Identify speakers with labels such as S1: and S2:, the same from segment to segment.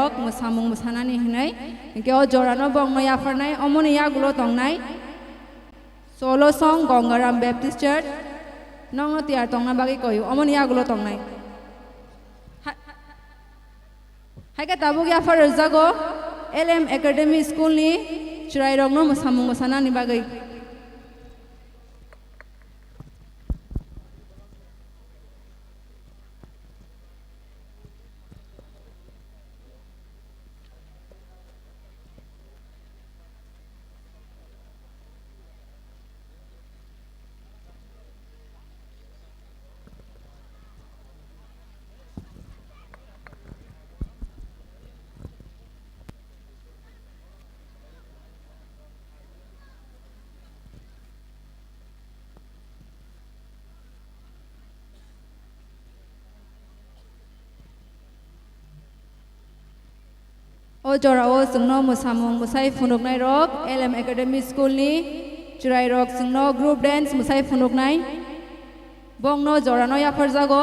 S1: rok musamung musanani hinai ke o jorano bong no yafarnai omoni yagulo tongnai solo song Gongaram Baptist Church nong no tiar tongna bagi koyu omoni yagulo tongnai hai ka tabuk yafar jago LM Academy School ni churai rok no musamung musanani bagi o jora o sungno musamung musai funuknai rok LM Academy School ni churai rok sungno group dance musai funuknai bongno jora no yafar jago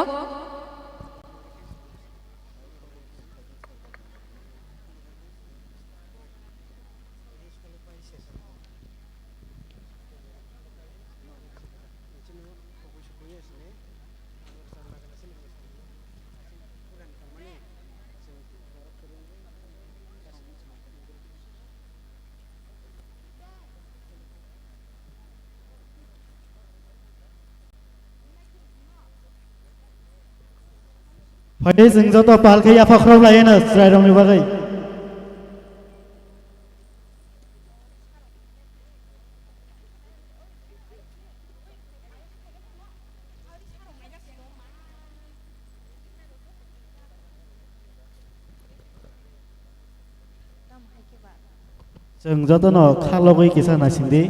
S2: Pada जों जत पालखै याफाख्राव लायोनो ज्राइरंनि बागै जों जत न खालगै किसा नासिंदि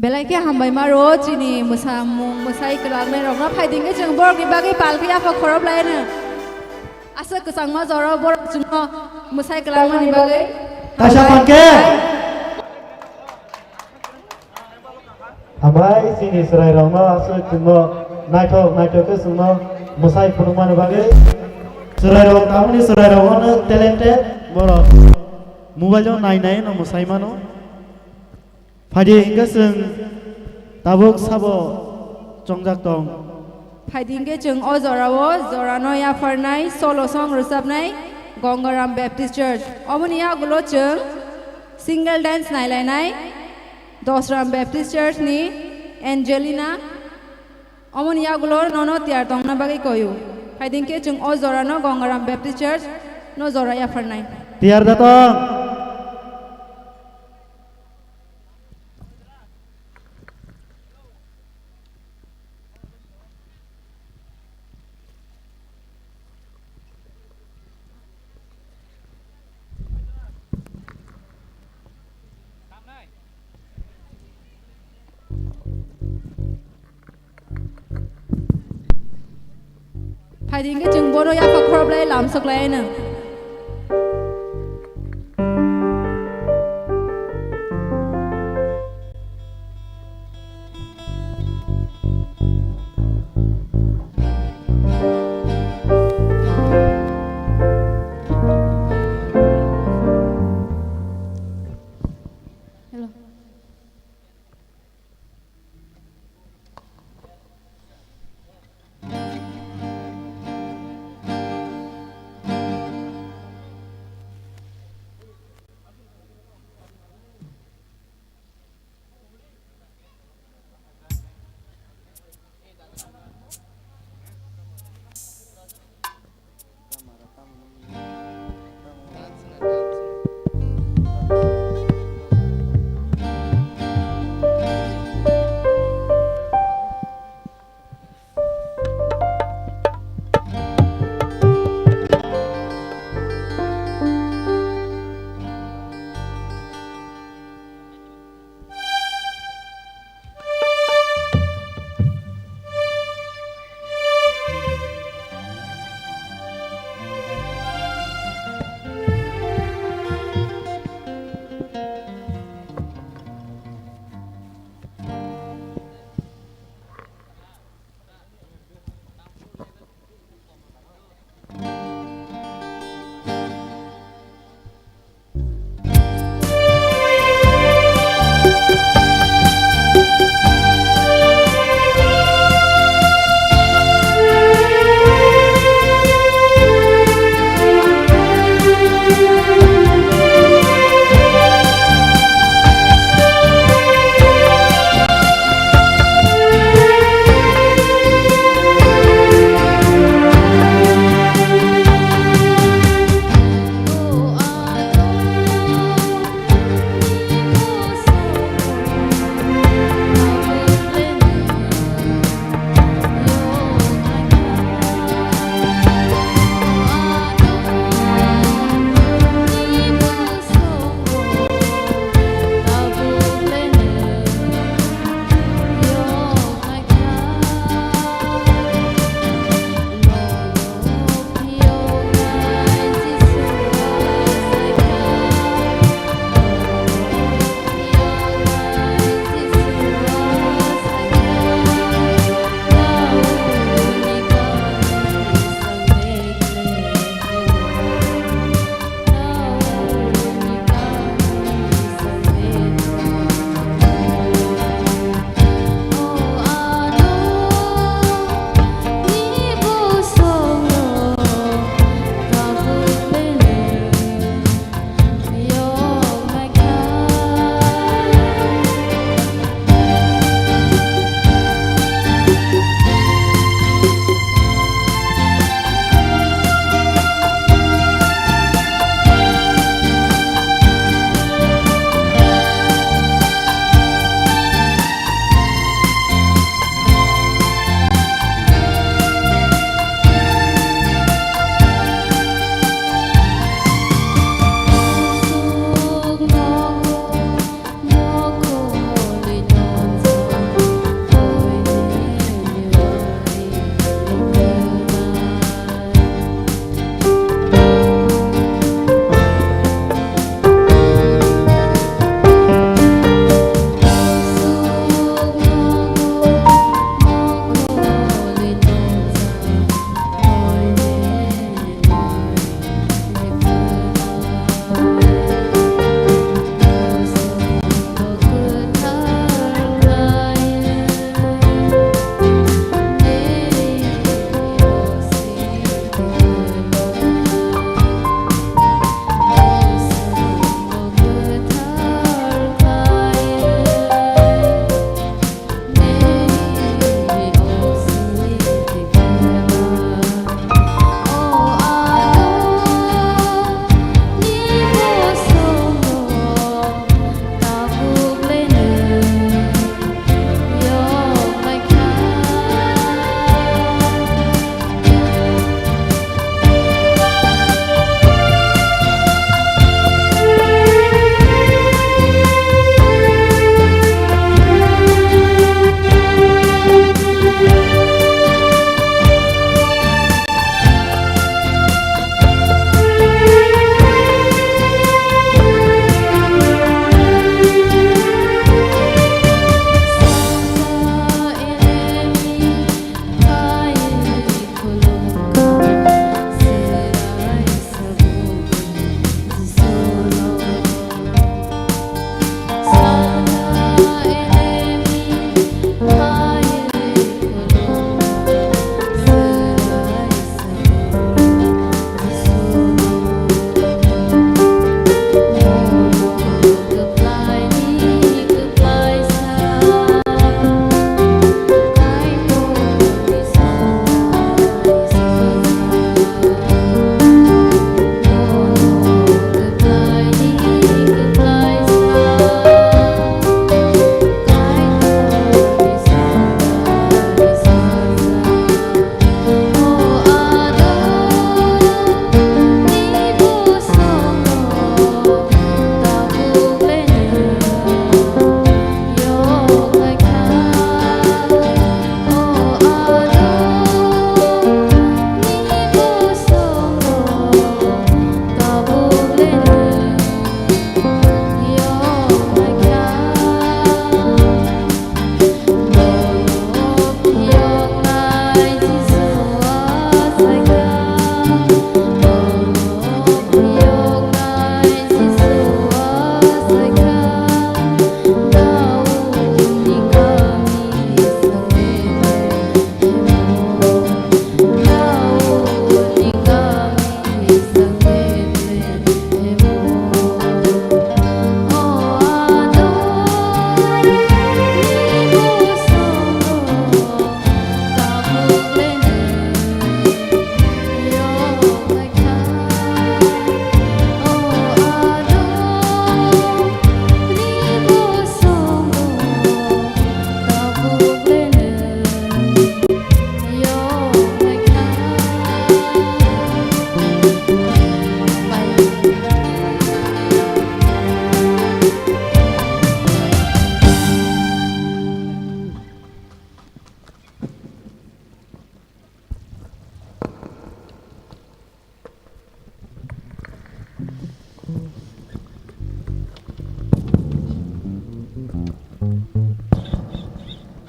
S1: Belai ke hambai maro chini musamung musai kelang me rong na fighting ke jeng bor ki bagi palki apa khorob lai na asa kesang ma zoro bor jeng no musai kelang ma ni bagi
S2: Tasha Panke Amai sini serai rong no asu tungno naito ke sungno musai purumani bagi serai rong kamuni serai rong no talented boro mobile jo nai no musai mano Phadi hingga sung tabuk sabo jongjak tong
S1: fighting ke jeng o zorawo zorano ya farnai solo song rusapnai Gongaram Baptist Church omoni ya gulo jeng single dance nai lai nai Dosram Baptist Church ni Angelina omoni ya gulo nono tiar tong na bagi koyu fighting ke jeng o zorano Gongaram Baptist Church no zora ya farnai
S2: tiar datang
S1: fighting ke jeng bono ya khorob lai lam sok lai na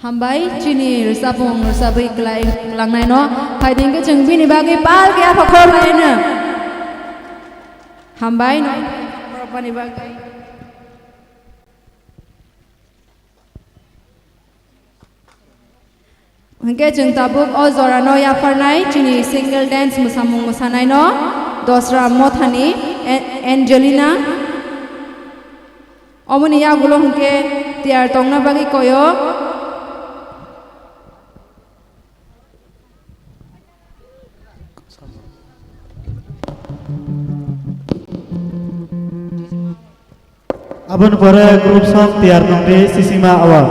S1: Hambai chini rusapung rusabai kelai langnai no Haiding ke jeng bini bagi pal ke apa kor lainnya Hambai no berapa ni bagi Hingga jeng tabuk o zorano ya farnai chini single dance musamung musanai no dosra mothani Angelina Omoni ya gulong ke tiar tongna bagi koyo
S2: Abon pore grup song tiar nongde sisima awal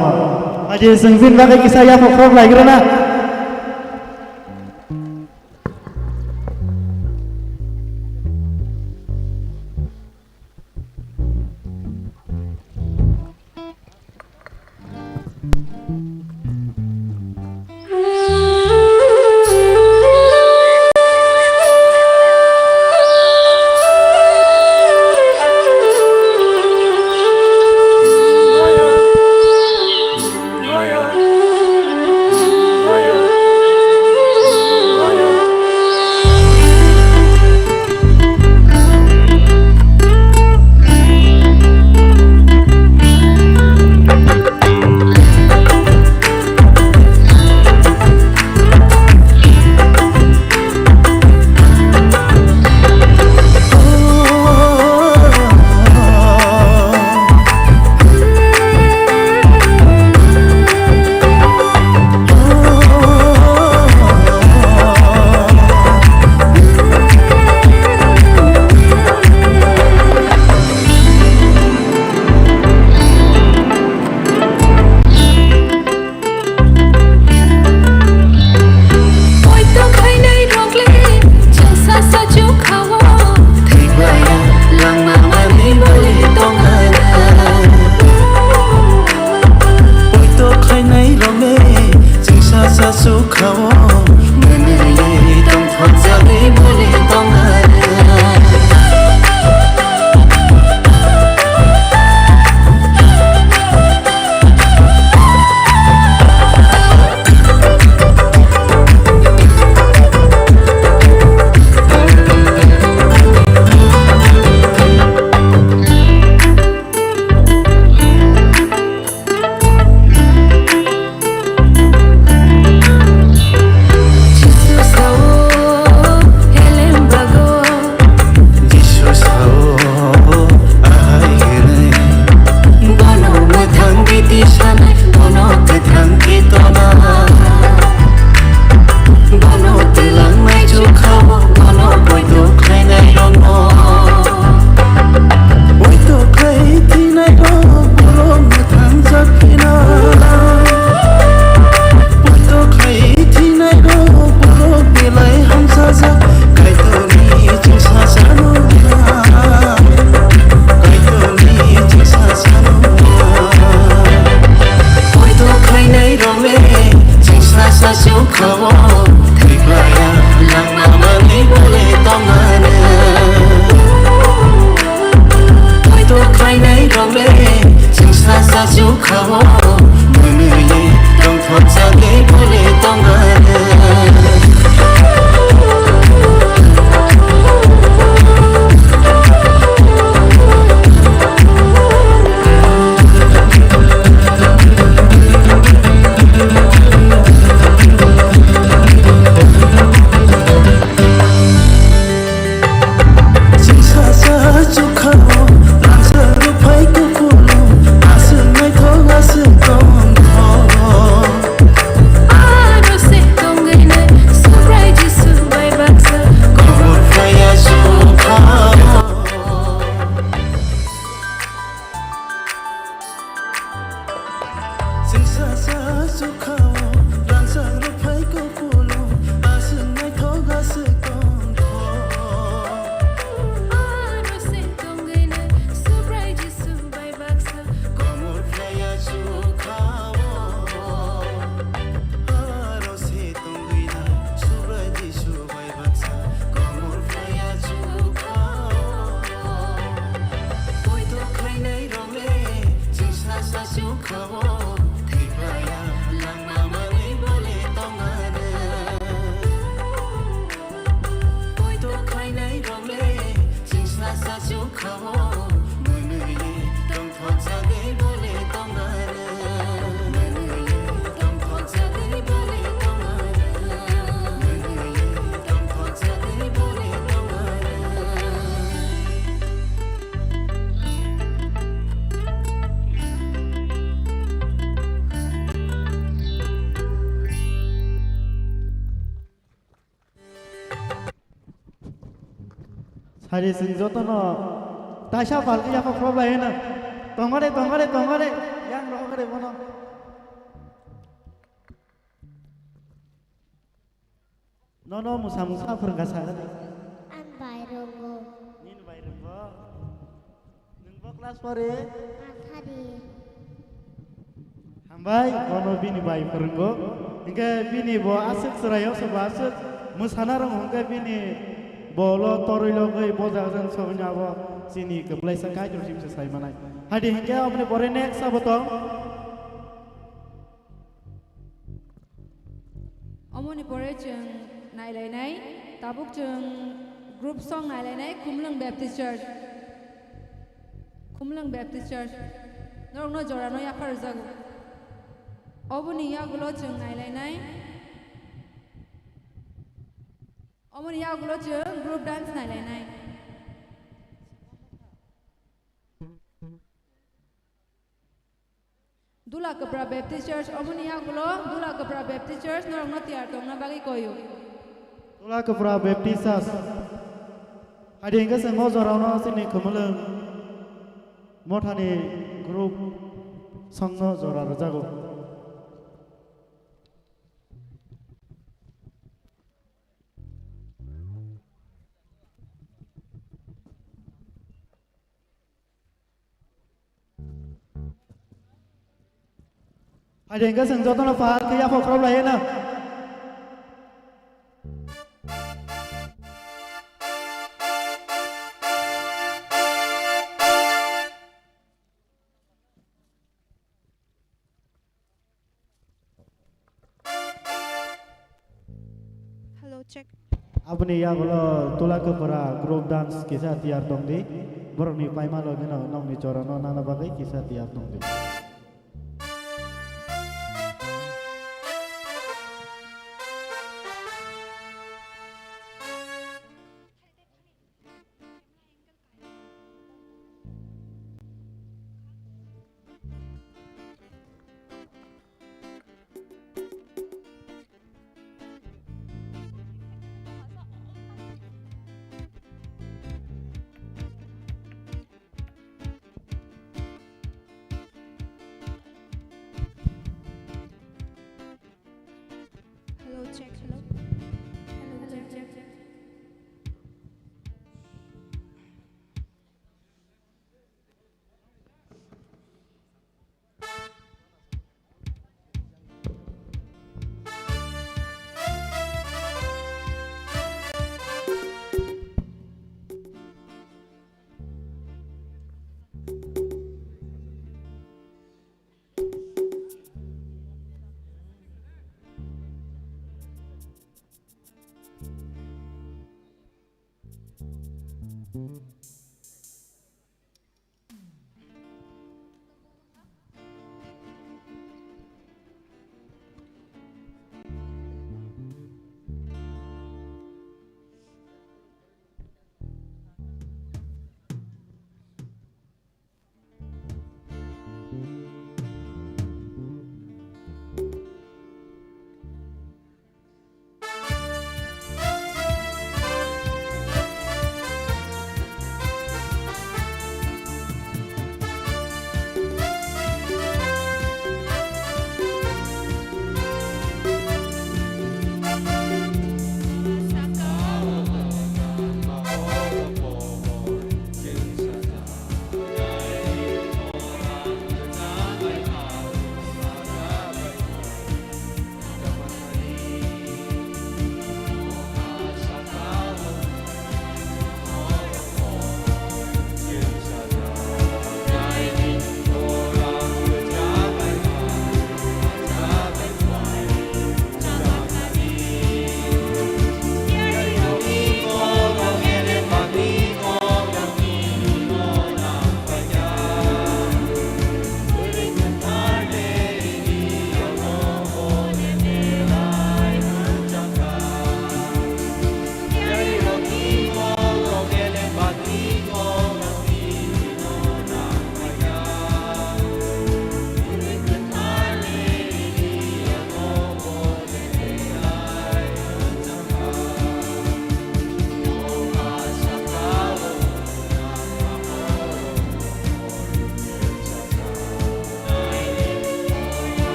S2: aje sengvin bagai kisah ya pokok lagi na
S3: Hãy subscribe cho kênh Ghiền Mì Gõ để không bỏ lỡ
S2: hari sing joto no taisa balki ya pa problem lain tongare yang rongare bono no musa perengkas ada
S3: An bayrongo.
S2: nin bayram bo nung bo kelas pare
S3: An thadi.
S2: hambai bono bini bai perenggo hingga bini bo asik serayo soba asik musana rong hingga bini bolo torilo gai boja jan sobnya bo sini ke play sakai jursim selesai manai hadi hingga apne bore next sabotong
S1: Omoni pore chừng này lại này, ta bốc chừng group song này lại này, Kumlang Baptist Church, Kumlang Baptist Church, nó jora nó ya khar zagu, Omoni ya gulo chừng này lại này, Omoni ya gulo chừng group dance này lại này. Dula Kapra Baptist Church, Omoni ya gulo, Dula Kapra Baptist Church, nó tiar tong na bagi koyo.
S2: Tula ke pra baptisas hadi hingga sengo jorano sini kemeleng mothani group sangno jora rajago hadi hingga seng joto no fahal ke ya pokraw lain na
S4: Hello, check.
S2: Apni ya bolo tula ke para group dance kisah tiar dong di borni paima lo gino nong ni corano nana bagai kisah tiar dong di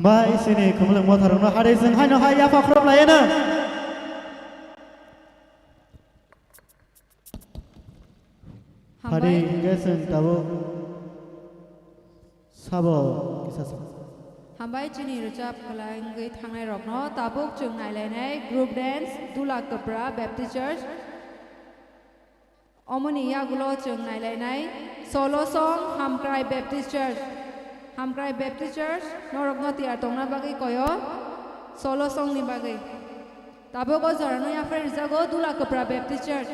S2: Hamba sini kemudian mau taruh no hari seng hai no hai apa kerap lain na. Hari hingga seng tahu sabo kisah sah.
S1: Hambai chini ruchap kalang gay thangai rokno tabuk chung ngai lenai group dance Dula Kapra Baptist Church Omoni ya gulo chung ngai lenai solo song Hamkrai Baptist Church Hamkrai Baptist Church norokno tiar tongna bagi koyo solo song ni bagi tabuk ko zorano ya fer jago Dula Kapra Baptist Church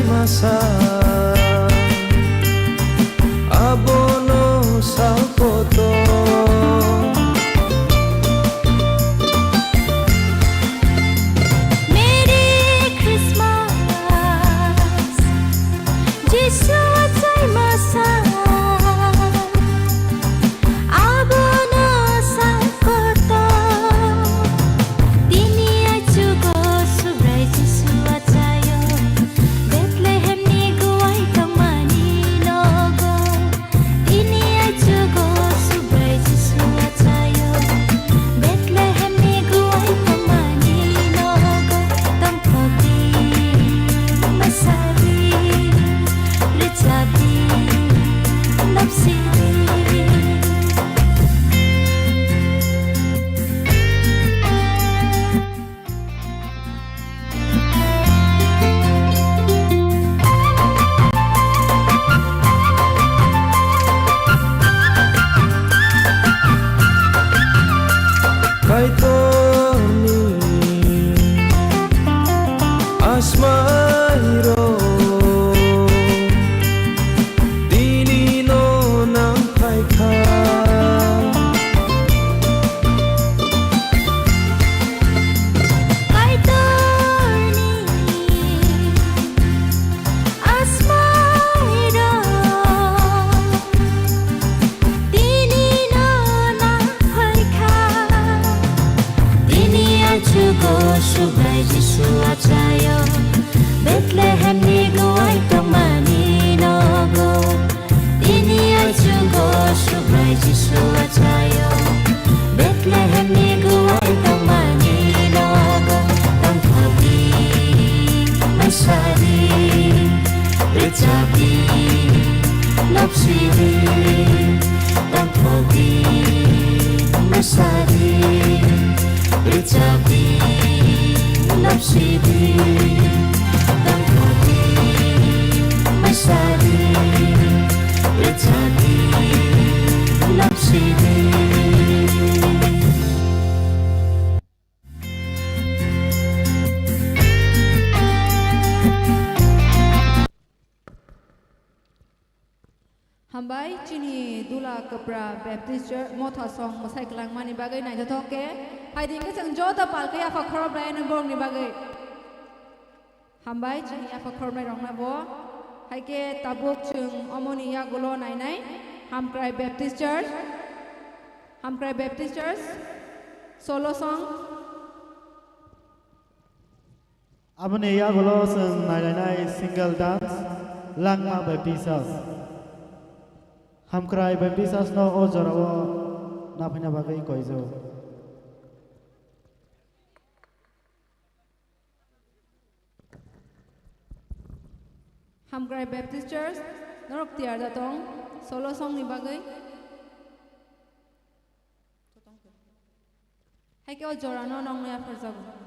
S5: Masa napsiri dan hobi mesari recabi napsiri dan hobi mesari recabi napsiri
S1: Hambai Chini Dula Kapra Baptist Church Motha Song Masai Klang Mani Bagai Nai Thoke Haiding ke Sang Jota Palke Afa Khorob Lai Nabong Ni Bagai Hambai Chini Afa Khorob Lai Rong Nabo Haike Tabuk Chung Omoni Ya Gulo Nai Nai Hamkrai Baptist Church Solo Song
S2: Amone ya golo sing nai single dance Langma Baptist Hamkrai Baptist no o jorawo napina bagai koizo
S1: Hamkrai Baptist Church Norok Tiar Datong Solo Song Ni Bagai Haike o Jorano Nong Ya Perzago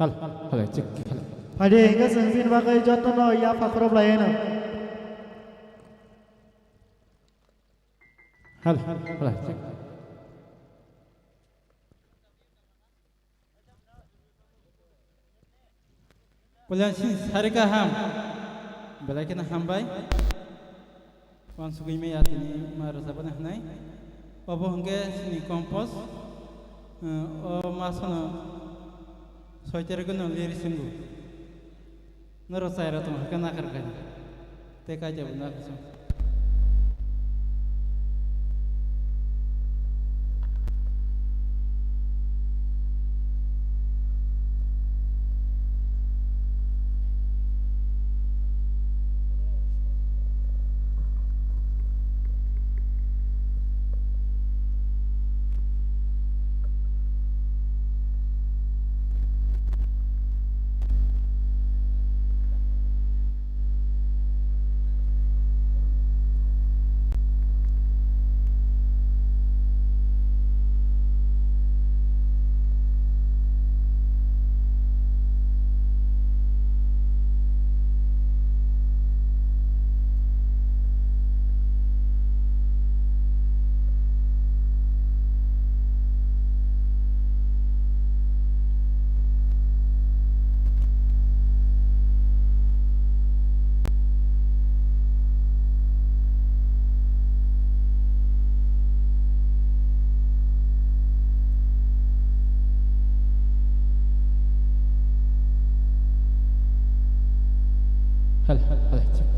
S6: Hal, cek.
S2: Pade hingga sengpin bagai joto no ya fakrob lain
S6: Hal, cek. Polisi harika ham, belai kena hambai. Wan sugoi me yat ini marasapan nai. Obo hingga sini kompos, o masono. Soiter guno lirik sungguh, nurut saya ratu kena kerja, teka aja benar sih. Hal, cek.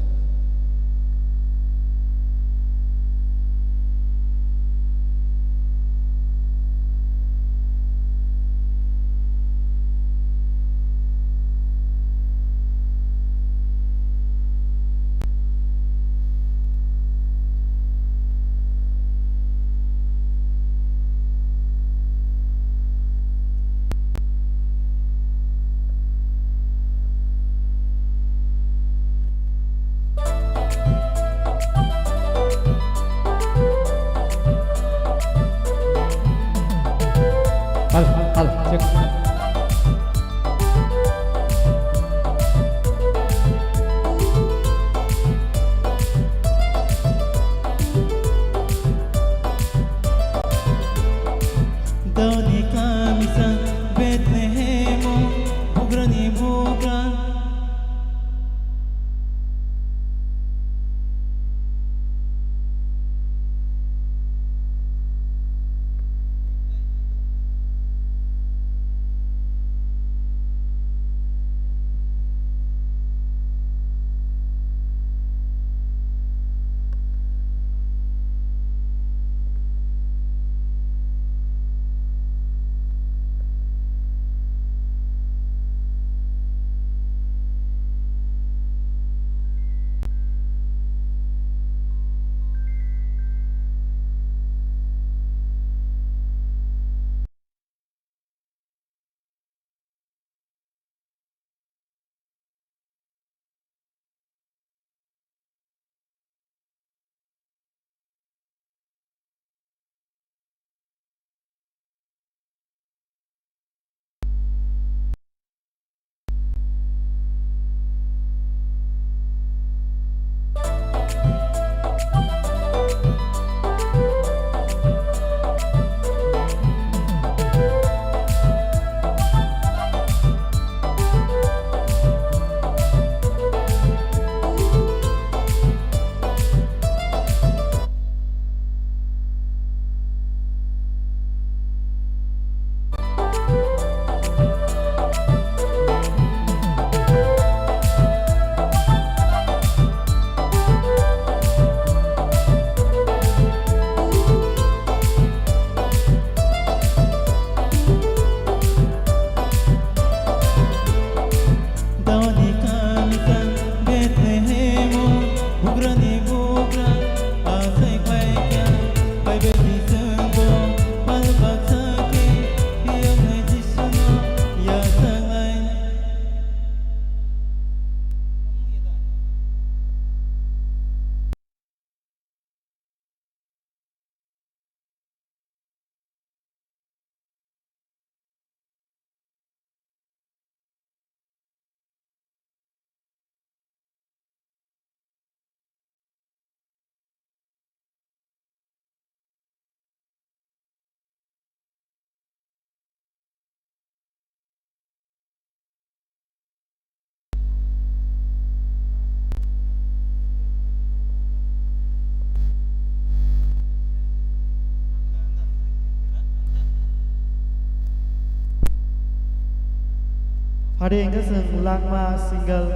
S2: Pade engke seng langma single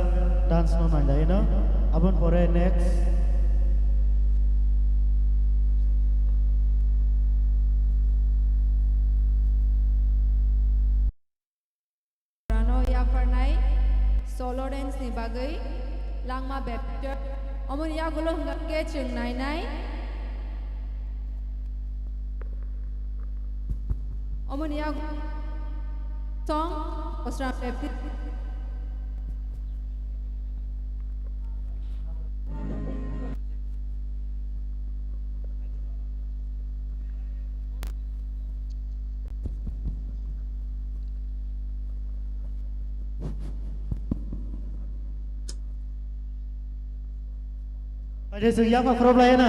S2: dance no nailai no. Abon pore next.
S1: Jorano yafarnai solo dance ni bagai langma baptist omon ya gulo ngake chung nai nai omon ya song Osram Baptist
S2: Pade seng ya fa problem na.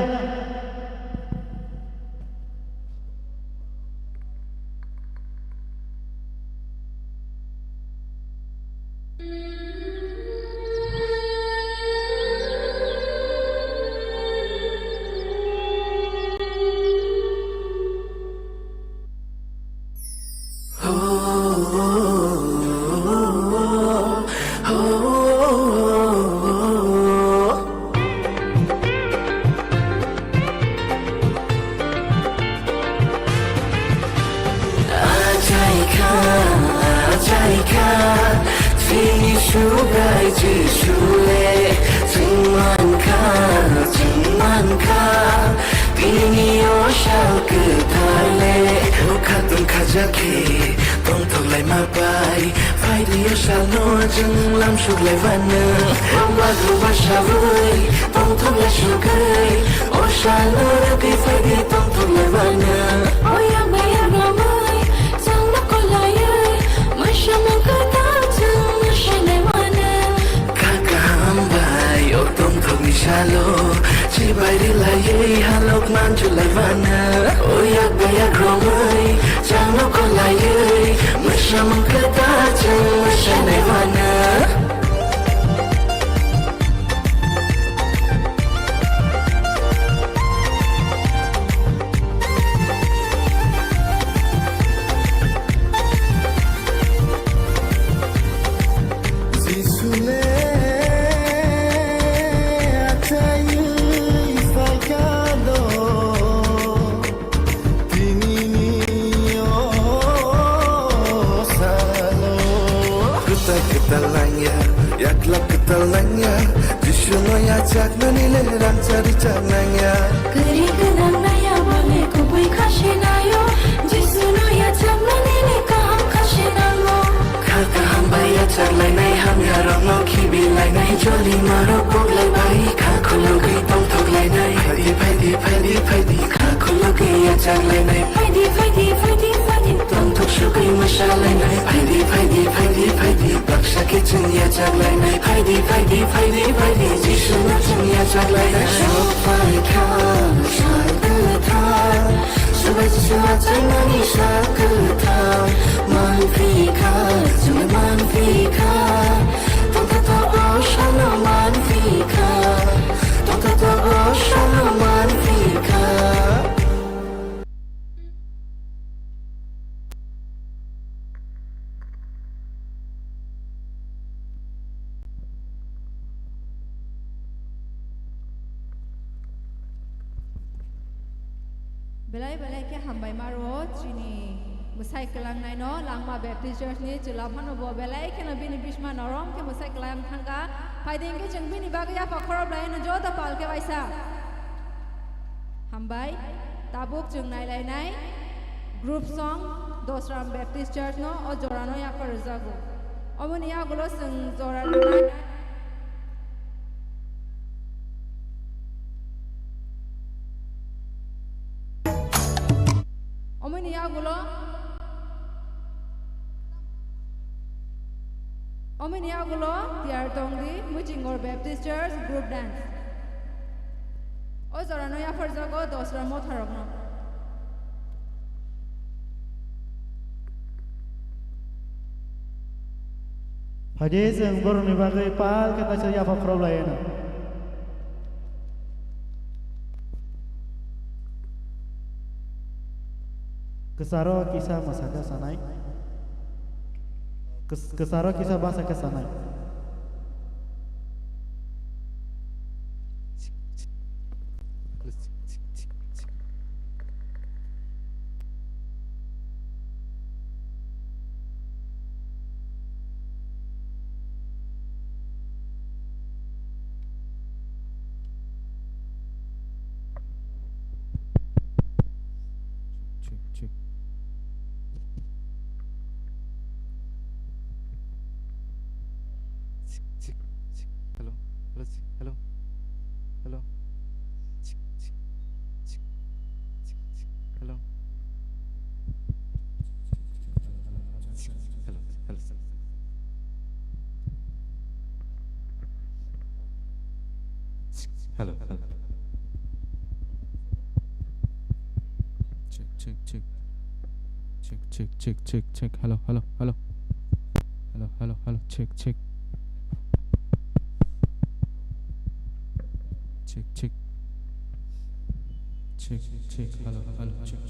S2: belai belai ke hambai maro chini musai kelang nai no langma Baptist Church ni chulaphan bo belai ke no bini bisma norom ke musai kelang thanga paideng ke jeng bini bagya pakhorob lai no jo da pal ke waisa hambai tabuk jeng nai lai nai group song Dosram Baptist Church no o jorano ya par zago omoni ya gulo sing jorano nai Omini agulo tiar tongdi Muchingor Baptist Church group dance. O zorano ya farzago dosra mo tharogno. Pade seng boroni bagai pal kata saya fa problem na. Kesaro kisah masaka sanai. Kesaro kisah bahasa kesana.
S7: Check. Hello. Hello. Hello. Hello. Hello. Check. Hello. Check. Check. Hello. Check.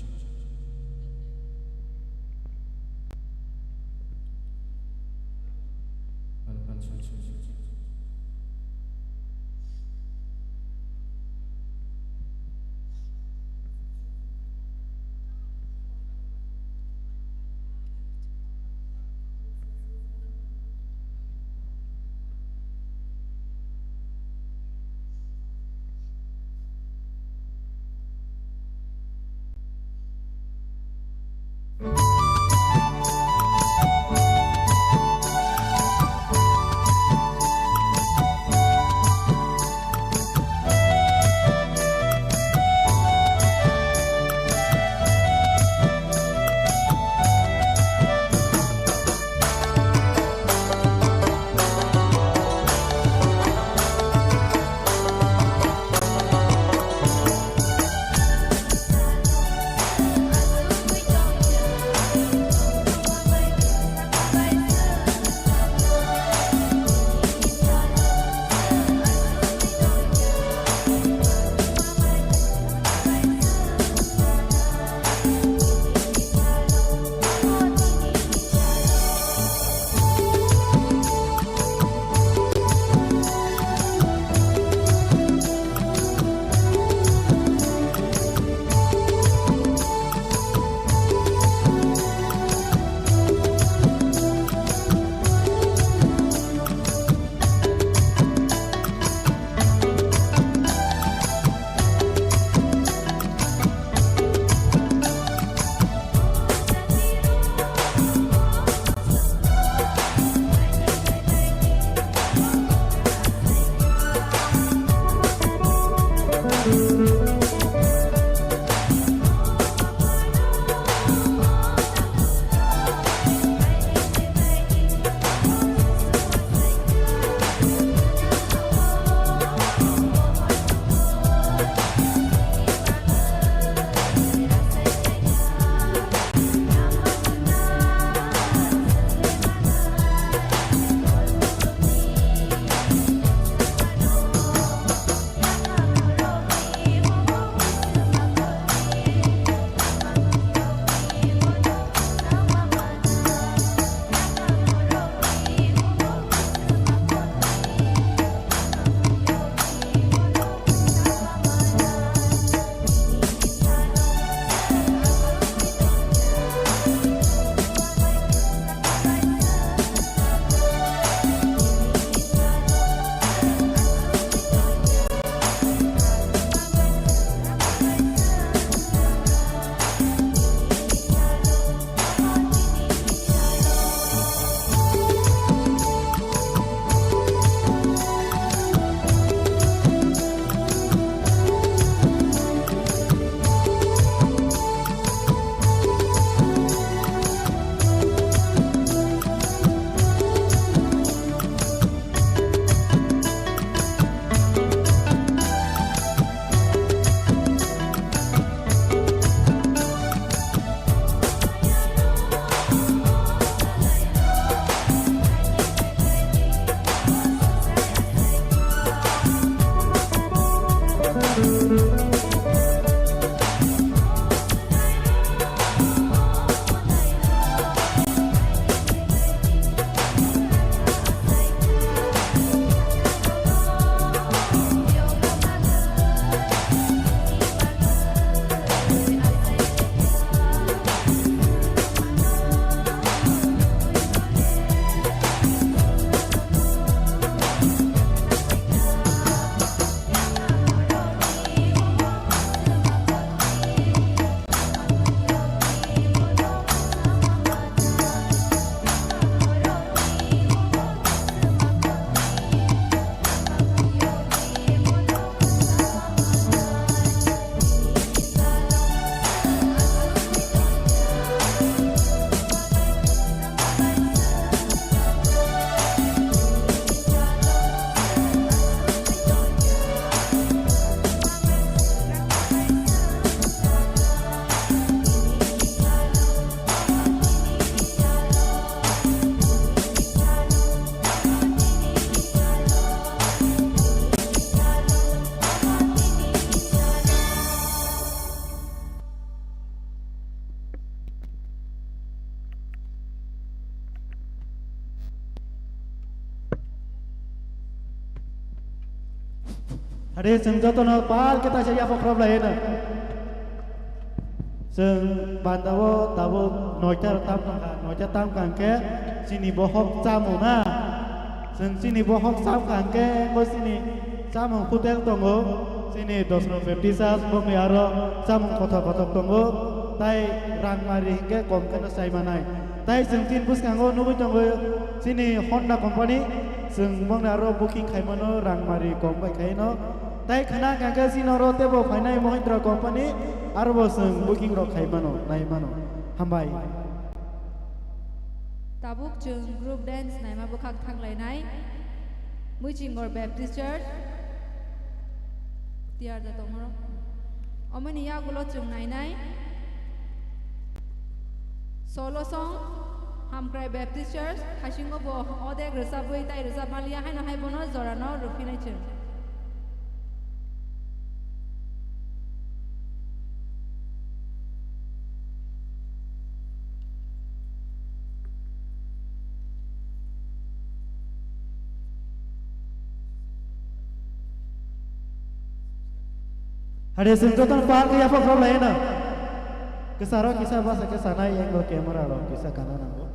S2: Ada senjata pal kita saya fokus lain. Seng bantawo tawo nojar tam kangke sini bohok camu na. Seng sini bohok sam kangke ko sini camu kutel tongo sini 250 sas bong yaro camu kotak tongo tai rang mari hingga kom kena sai manai. Tai seng tin bus kanggo nubu tongo sini Honda company seng bong yaro booking kai mano rang mari kom bai kai no. Tai khana kangke sini ro tebo finai Mahindra company arbo seng booking ro kai mano nai mano hambai.
S1: Tabuk jeng group dance nai ma bukak thang lai nai. Mui Jingor Baptist Church. Tiar da tong ro. Omani ya gulo jeng nai nai. Solo song Hamkrai Baptist Church Hashingo bo ode gresa bui tai gresa malia hai no hai bono zorano rufinai cheng.
S2: Ada senjata pal ke apa problem lain na? Kesara kisah bahasa kesana yang lo kamera lo kisah kanan aku.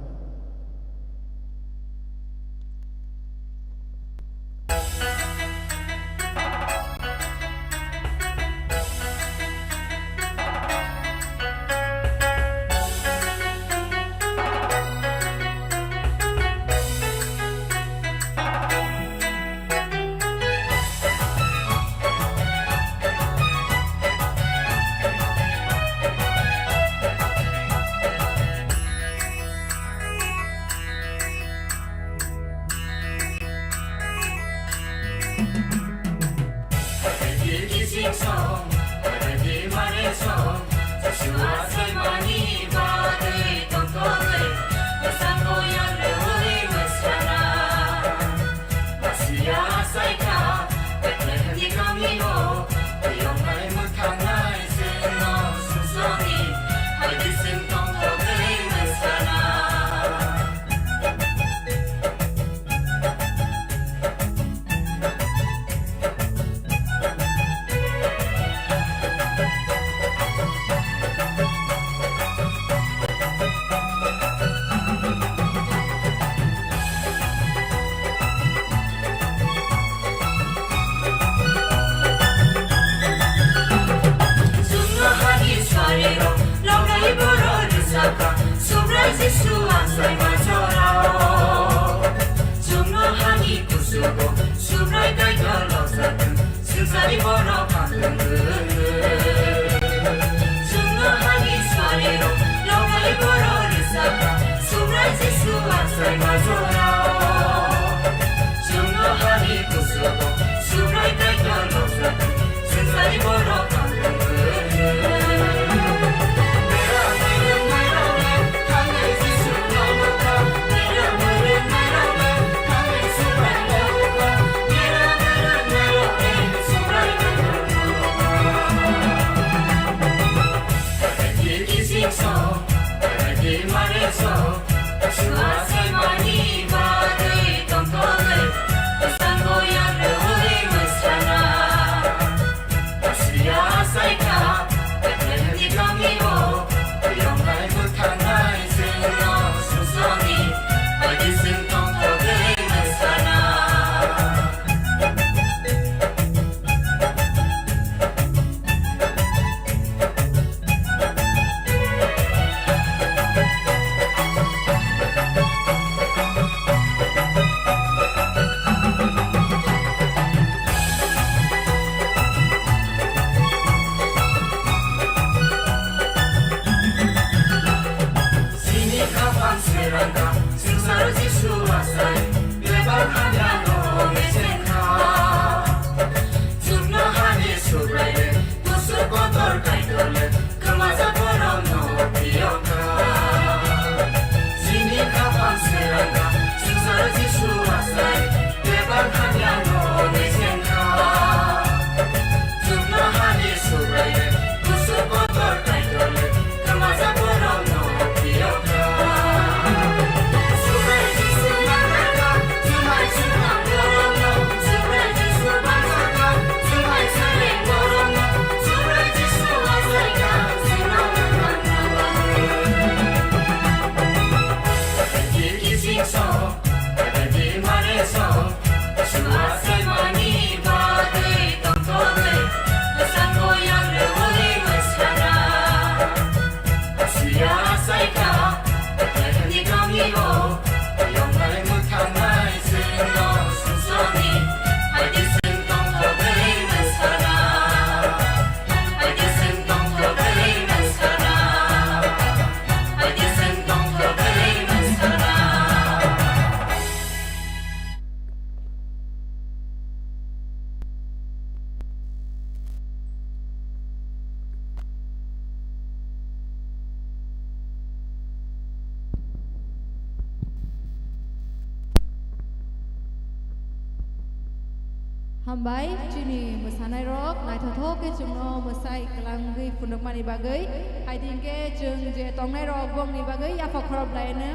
S1: हामबाय चिनि मोसानाय रक नायथावथावके जोंनो मोसाय गलांगै फुनकमानि बागै हायदिंके जों जे तंनाय रक बंनि बागै आफा खरब लायनो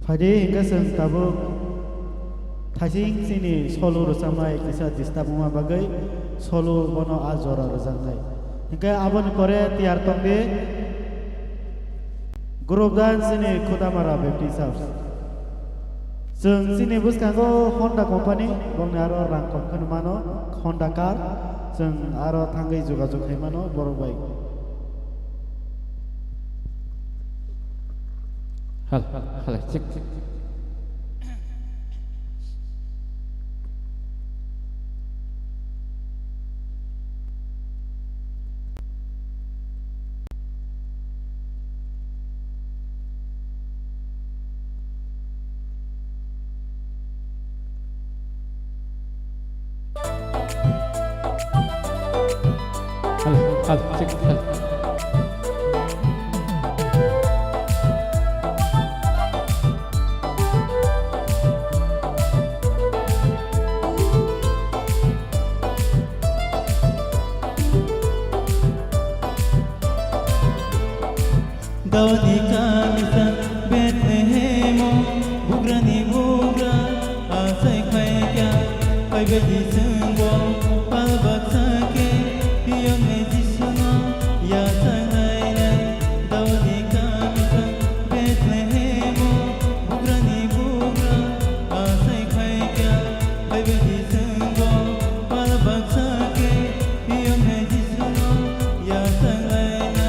S2: Fadi hingga sentabu Thasing sini solo rosamai kisah distabuma bagai solo bono azora rozangai. Hingga abon kore tiar tongde grup dan sini kudamara bepti sabs. Seng sini buskango Honda company bong aro rangkom kanumano Honda car seng aro tanggai juga haimano borok baik.
S6: Hal, cek. Hal, cek.
S8: Daudi kamisa Bethlehemo bugrani bugra asai khaika paibedi sungbo palbak sake piyong medisuna ya sangaina Daudi kamisa Bethlehemo bugrani bugra asai khaika paibedi sungbo palbak sake piyong medisuna ya sangaina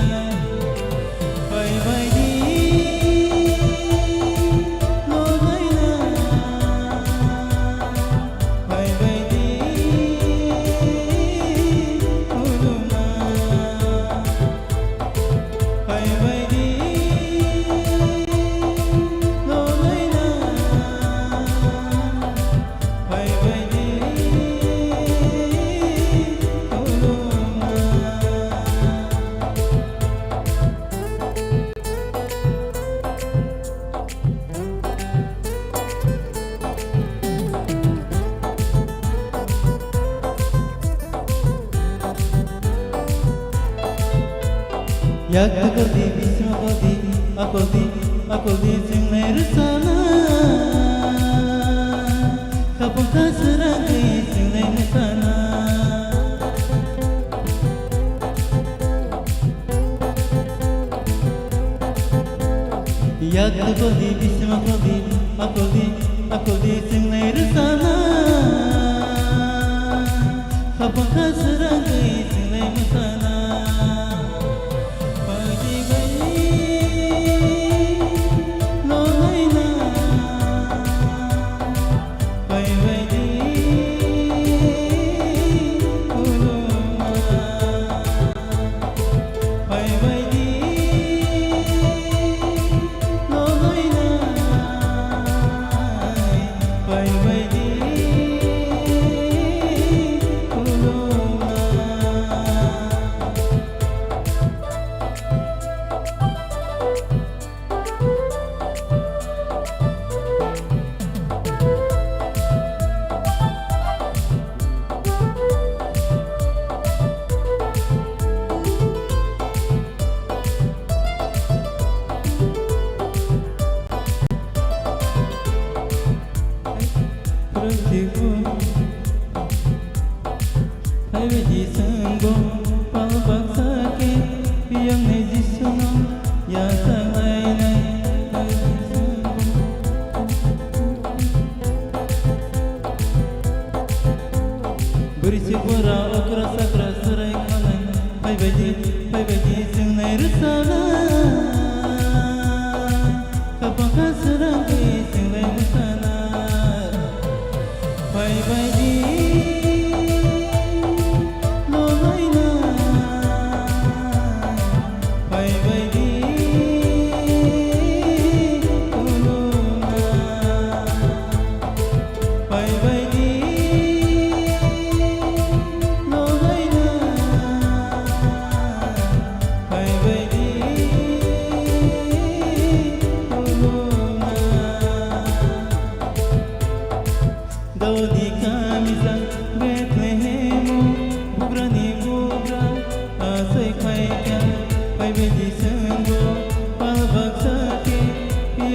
S8: Yak akodi bisma akodi singai rusana kapota serangai singai musana Yak akodi bisma akodi singai rusana kapota serangai singai musana No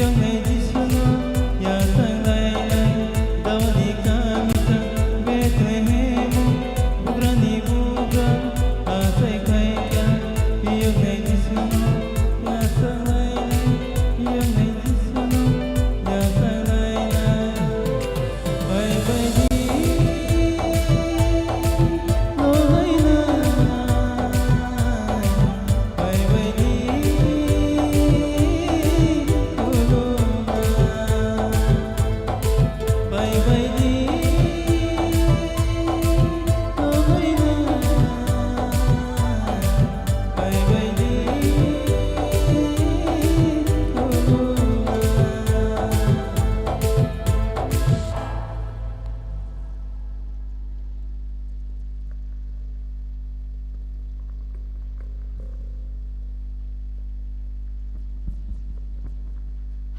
S8: iyong ay jisuno yatang laylay dawdi kamita Bethlehem bugrani bugra asay kaya iyong ay jisuno yatang laylay iyong ay jisuno yatang laylay bye bye di no laylay bye bye di bye bye di bye bye di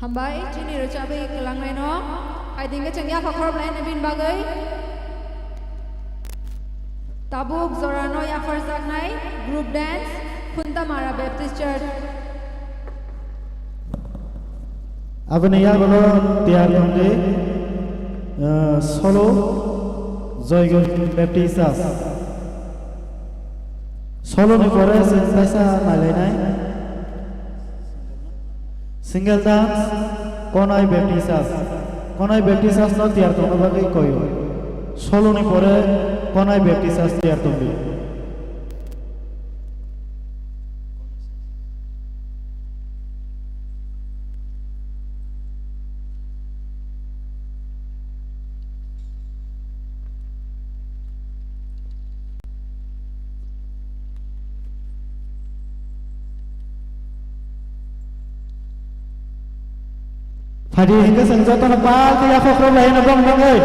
S1: Hambai chini ro chabe kelang nai no ai ding ke changya phakor blai na bin bagai tabuk zorano ya farsak nai group dance Punta Mara Baptist Church
S2: Abone ya bolo tiar yonde solo Joygon Baptist Church solo ni pore sensaisa malai single dance Konai Baptist Church no tiar tono bagai koyo solo ni pore Konai Baptist Church tiar tombi Phadi hingga senjata nepal tiap program lain abang bangai.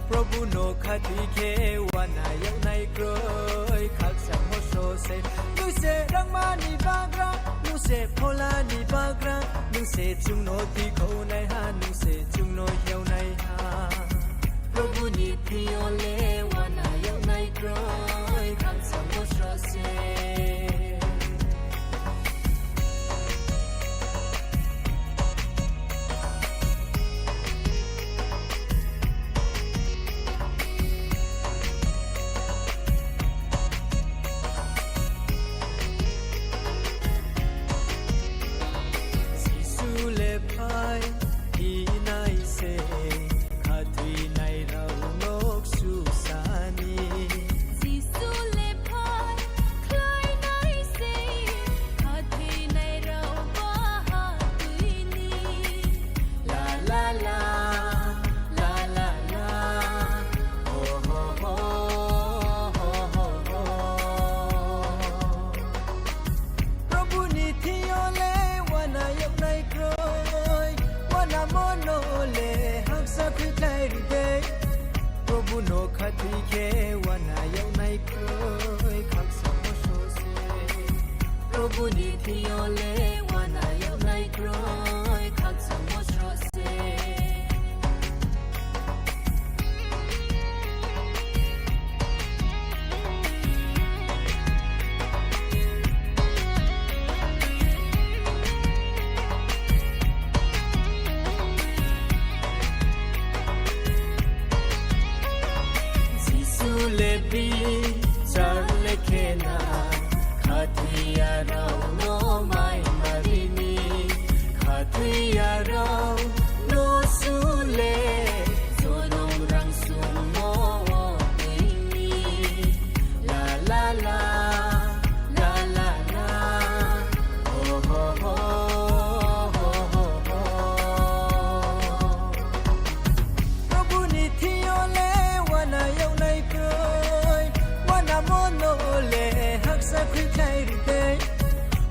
S5: Prabhu no khati ke wana yang nai kroi khak sam ho so se nu se rangma ni bagra nu se phola ni bagra nu se chung no ti kho nai ha nu se chung no yau nai ha Prabhu ni priyo le wana yang nai kroi khak sam ho so se lepi charle khena khathiya rao no mai marini khathiya rao no sule sorong rang sumo ni la la la la la la oh ho ho ho ho ho Prabhu ni thiyo le wana yau nai koi wana mono le hak sa khri khai ri te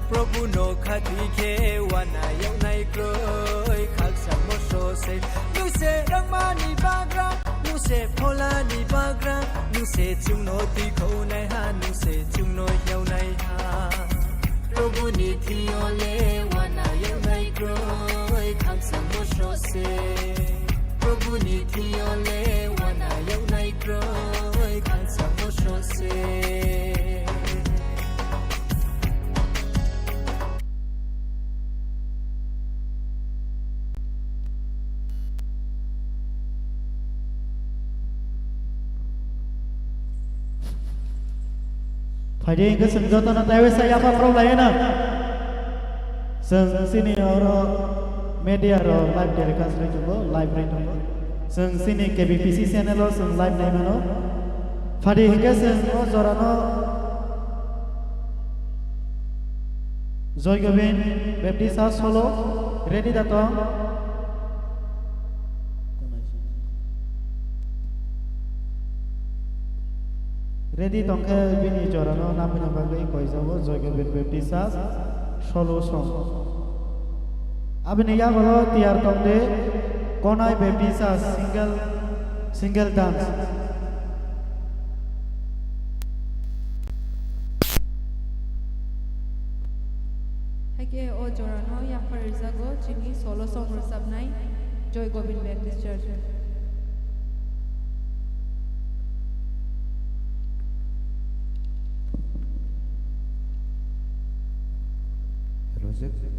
S5: Prabhu no khati ke wana yau nai koi khak sa mo so se nu se rang ma ni ba gra nu se phola ni ba gra nu se chung no ti khou nai ha nu se chung no yau nai ha Prabhu ni thiyo le wana yau nai koi khak sa mo so se Prabhu ni thiyo le wana yau nai koi khak sa mo so se
S2: Phải cái sừng cho nó tay saya apa pro lain na. Sừng sini orang media orang live telecast lagi tu, live rate tu. Sừng sini KBPC channel orang sừng live naik mana. Phải cái sừng orang jorano Joy Gavin Baptist solo ready dah tu. Ready tongke bini jorano namanya bagai koi jago Joy Gavin Baptist solo song. Abni ya kalau tiar tongde konai Baptist single dance.
S1: Hake o jorano ya farizago chini solo song rusab nai Joy Govind Baptist Church.
S7: Rosette.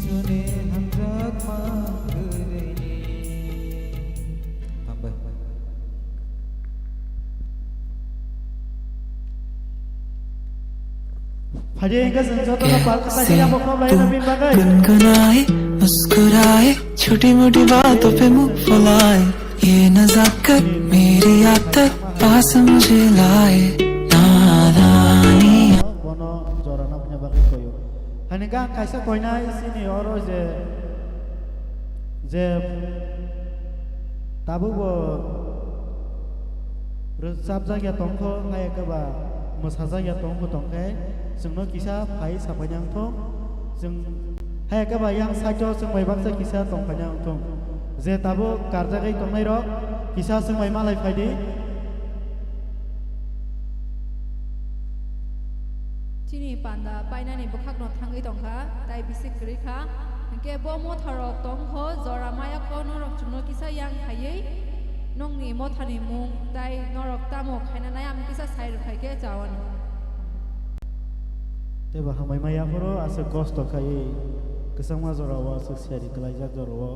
S8: इसुने hamjak manggureni Hambai
S2: Hadiah yang senjata lepas kita yang mau lain lebih bagai.
S5: गुनगुनाए मुस्कुराए छोटी मोटी बातों पे मुंह फुलाए ये नजाकत मेरी आदत पास मुझे लाए नादानी
S2: Bono jorana punya bagi koyo. Hani kan kaisa koina sini oro je tabu bo sabza ya tongko hai ka ba musaza ya tongko tongkai जोंनो किसा फाइ साफायनां थं जों हाय का बायां साइटो जों माइबांसा किसा तंफायनां थं जे ताबो कारजागै तंनाय र किसा जों माइ मालाय फायदि
S1: चिनी पान्दा पाइनानि बखागनो थांगै दंखा ताइ बिसि ग्रिखा के बमो थारक तंखो जरा माया को नरक जुनो किसा यां हायै नंनि मथानि मुं ताइ नरक तामो खायना नायाम किसा साइर फायके जावन
S2: Teba hamai maya foro ase kosto kai kesama zorawa ase siari kelaijak zorawa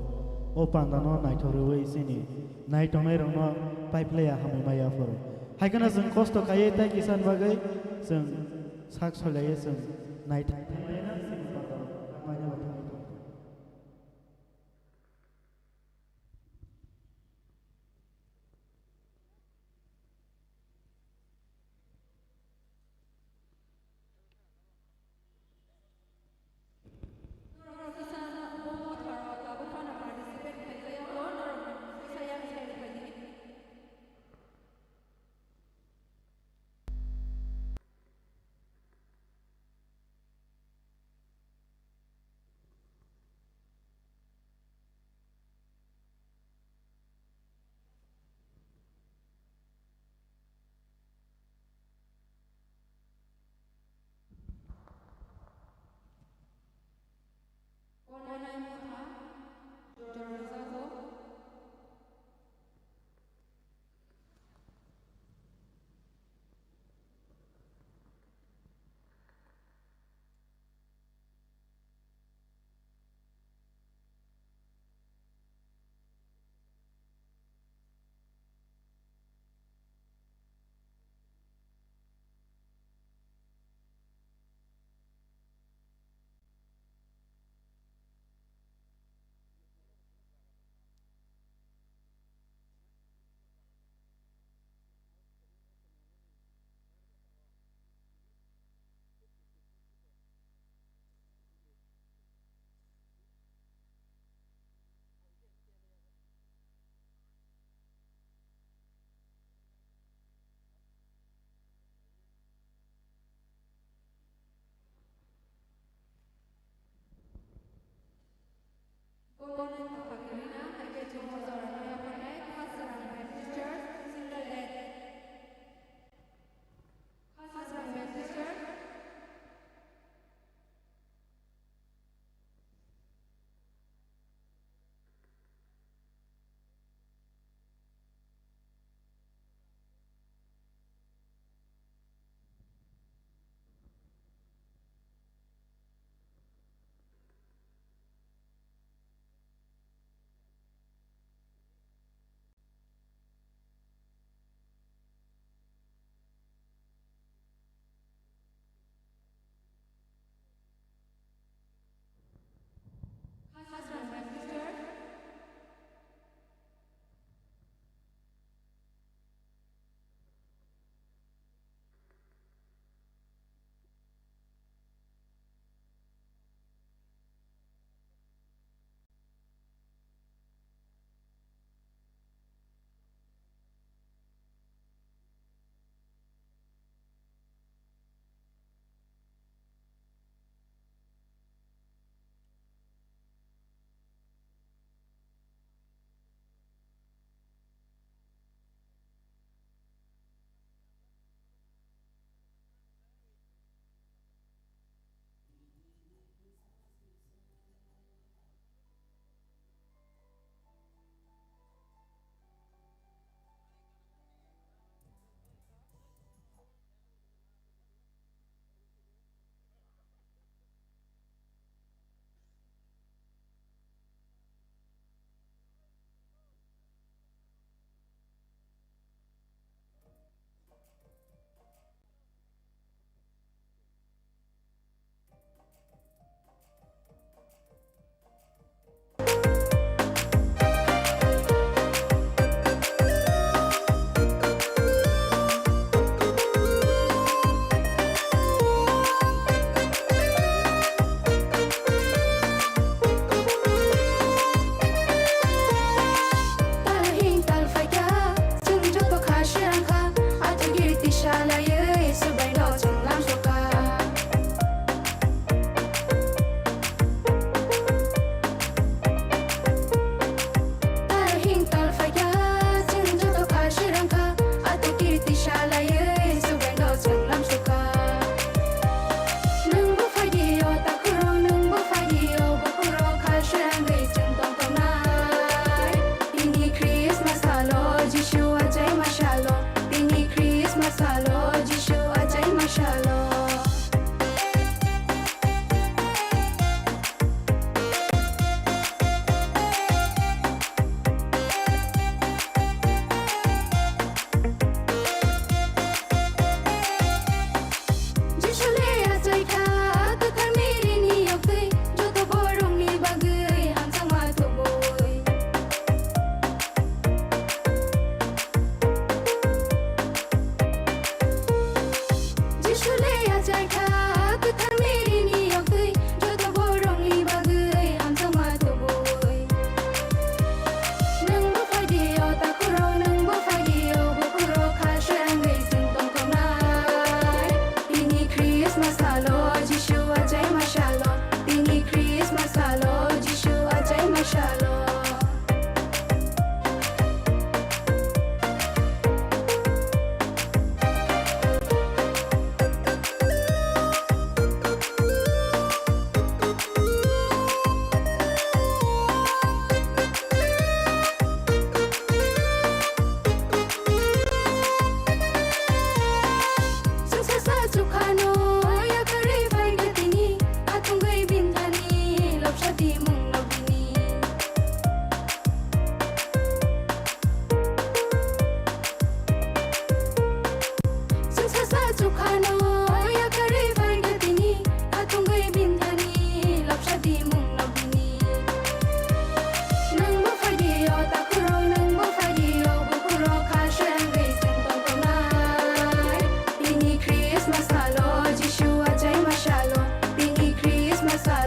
S2: o pandano naithorwe sini naitonai rongno pipeline hamai maya foro haikana जों kosto kai tai kisan bagai जों sak solai जों naithai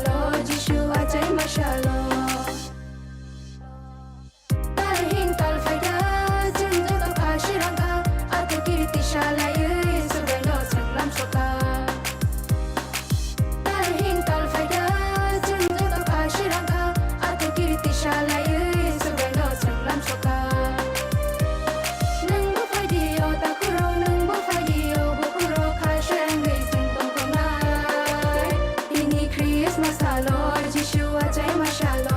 S9: masalo Jishu ajay masalo Talhin talfayda Junjo to kashiranga Atu kirti shalayu Subeno saklam soka Talhin talfayda Junjo to kashiranga Atu kirti shalayu Subeno saklam soka Nang bufadiyo takuro Nang bufadiyo bukuro Kashiranga isintong kumay Ini Christmas halo Jishu ajay masalo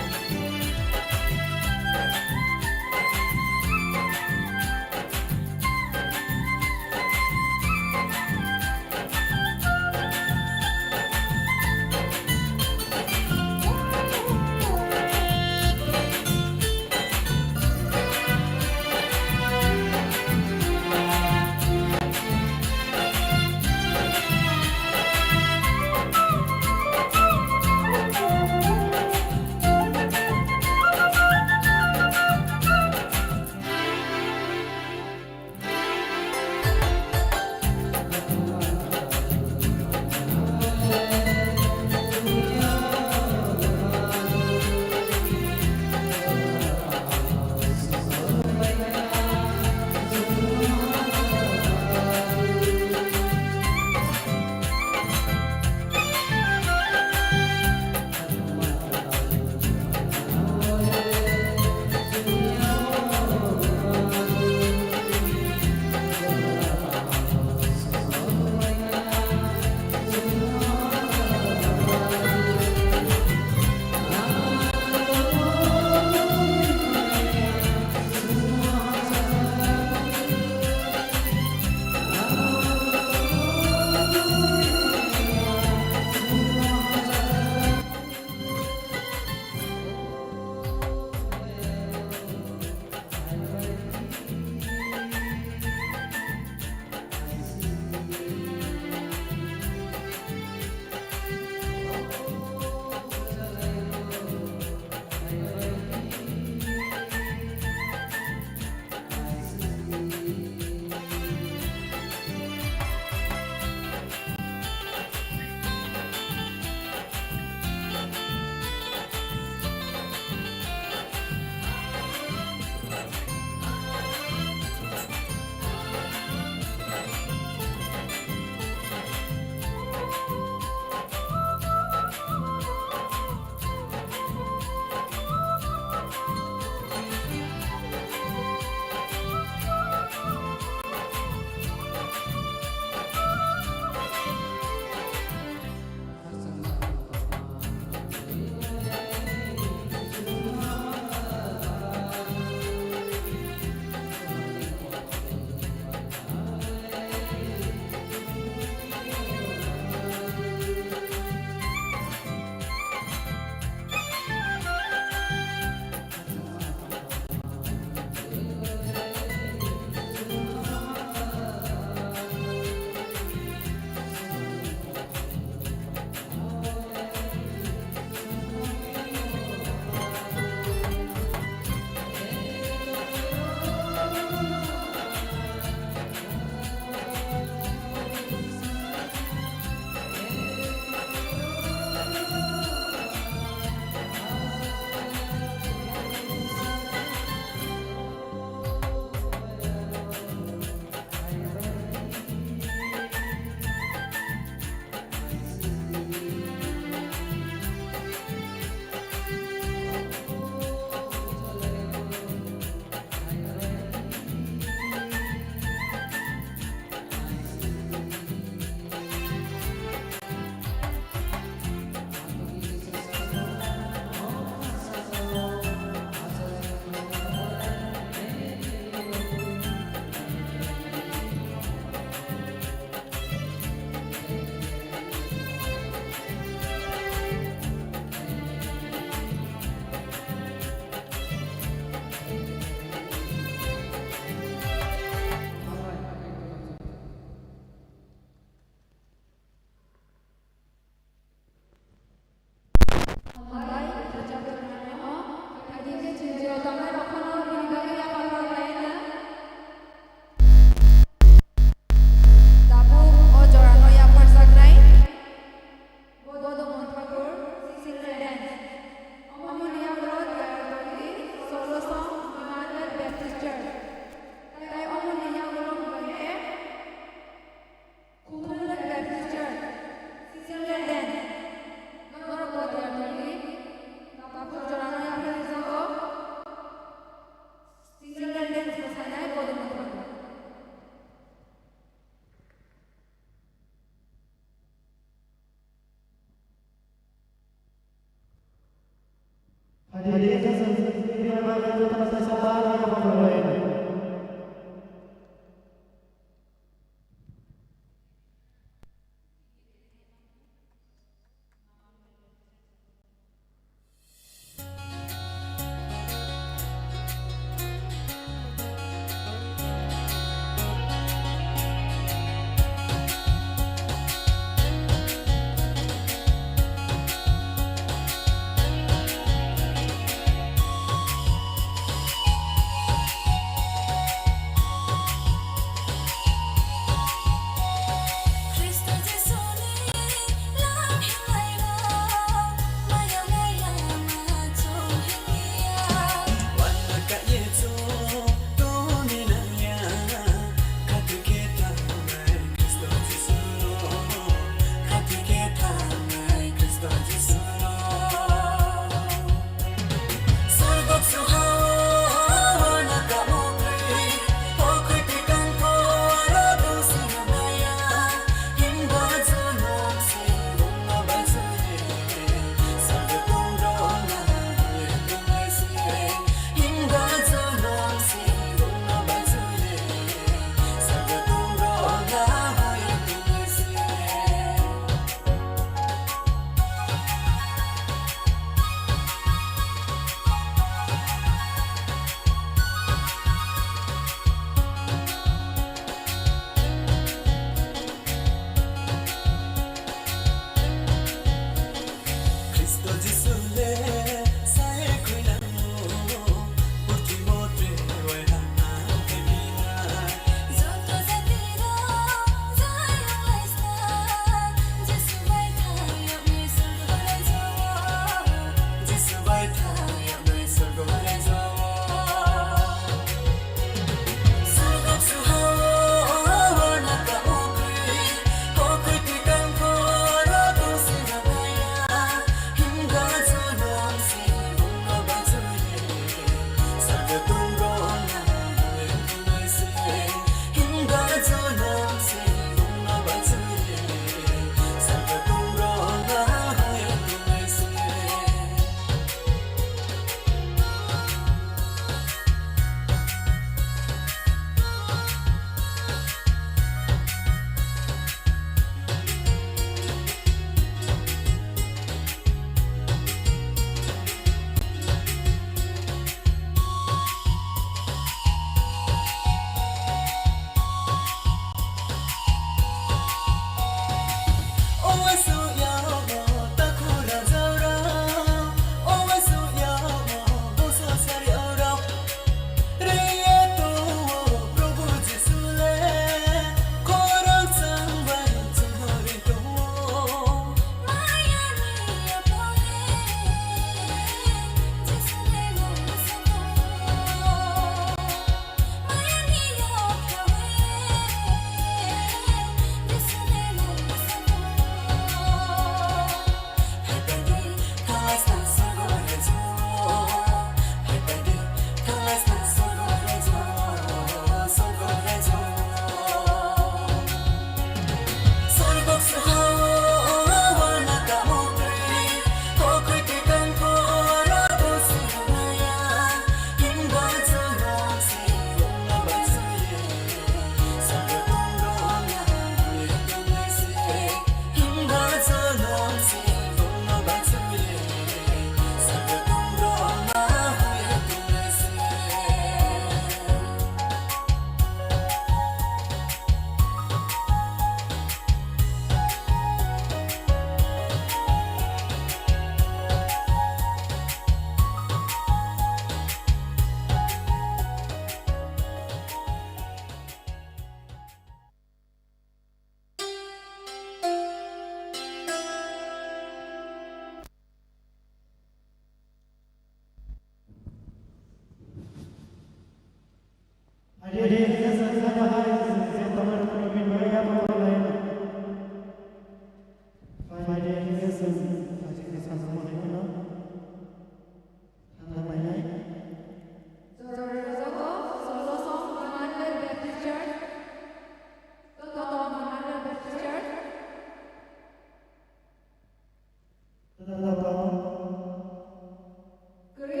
S1: Chris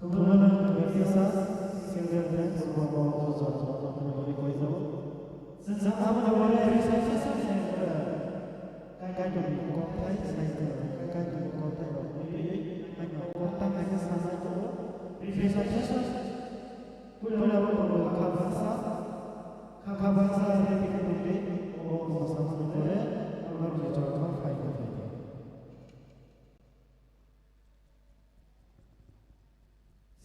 S2: Kemudian biasa single dance semua bawa khusus bagi kau itu. Sejak apa namanya research saya kakak jadi kontak saya kakak jadi kontak ini hanya kontak hanya sama itu research pulau kakak bahasa ini kita oh sama boleh kalau dicoba file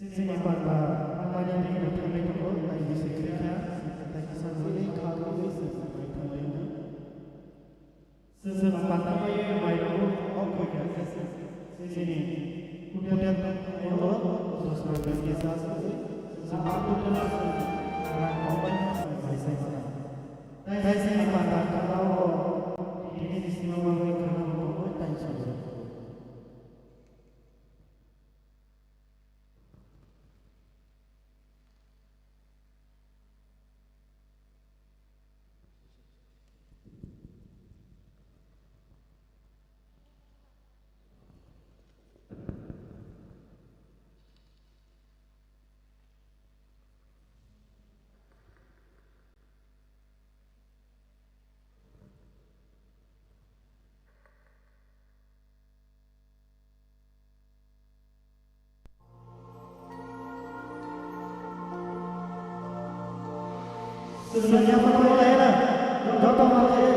S2: sini pada namanya di dalam itu ada sekretnya kita kisah ini kalau bisa sesempat apa yang baru oke ya sini kemudian Allah terus berkisah semua itu orang korban bahasa saya sini pada kalau ini istimewa karena Allah dan saja. Sebenarnya apa boleh lah, contoh macam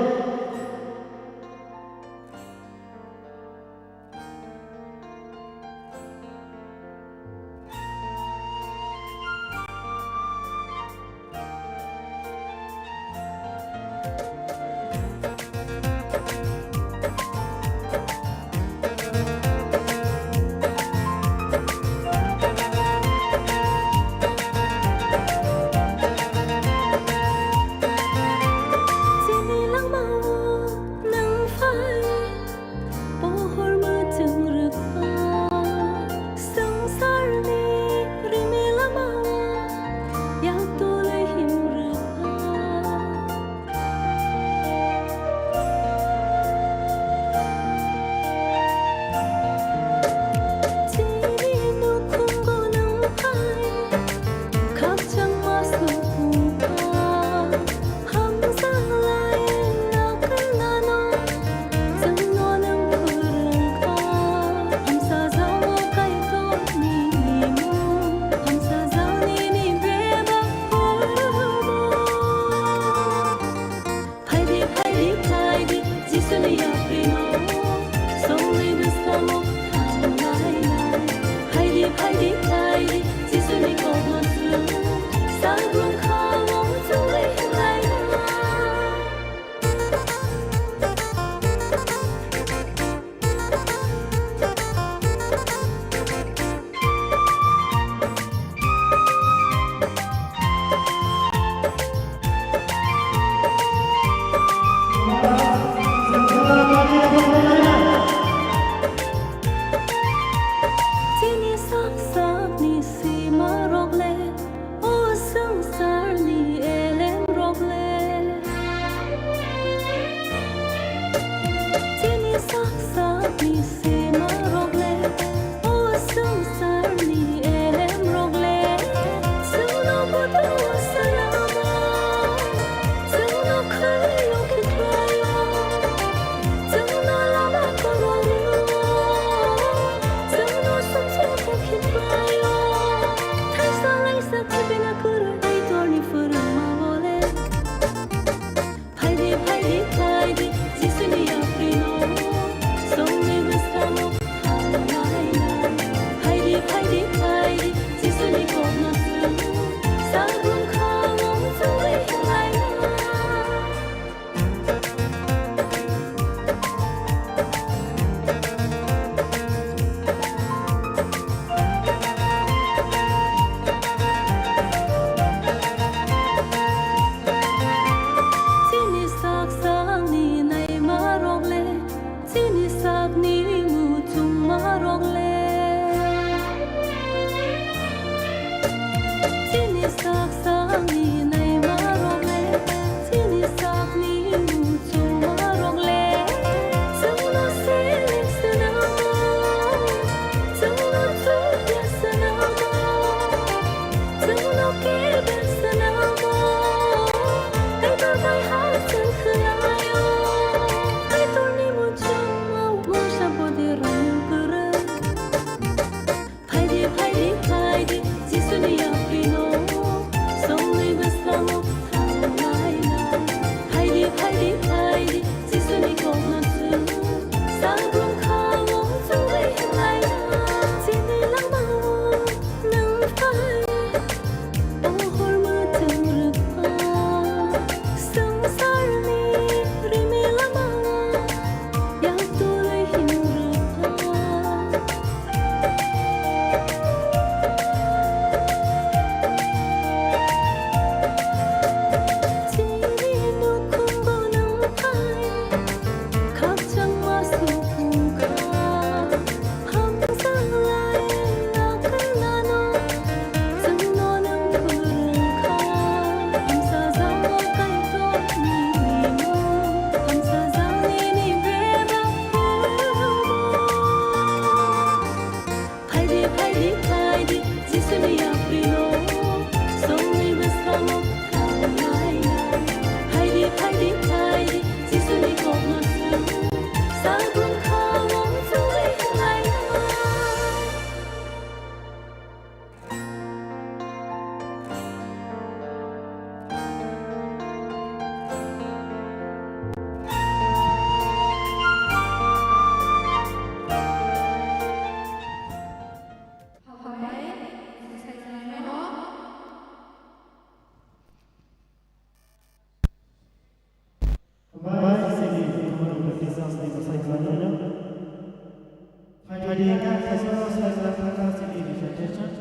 S2: Fadinya kesana saya kata sini disediakan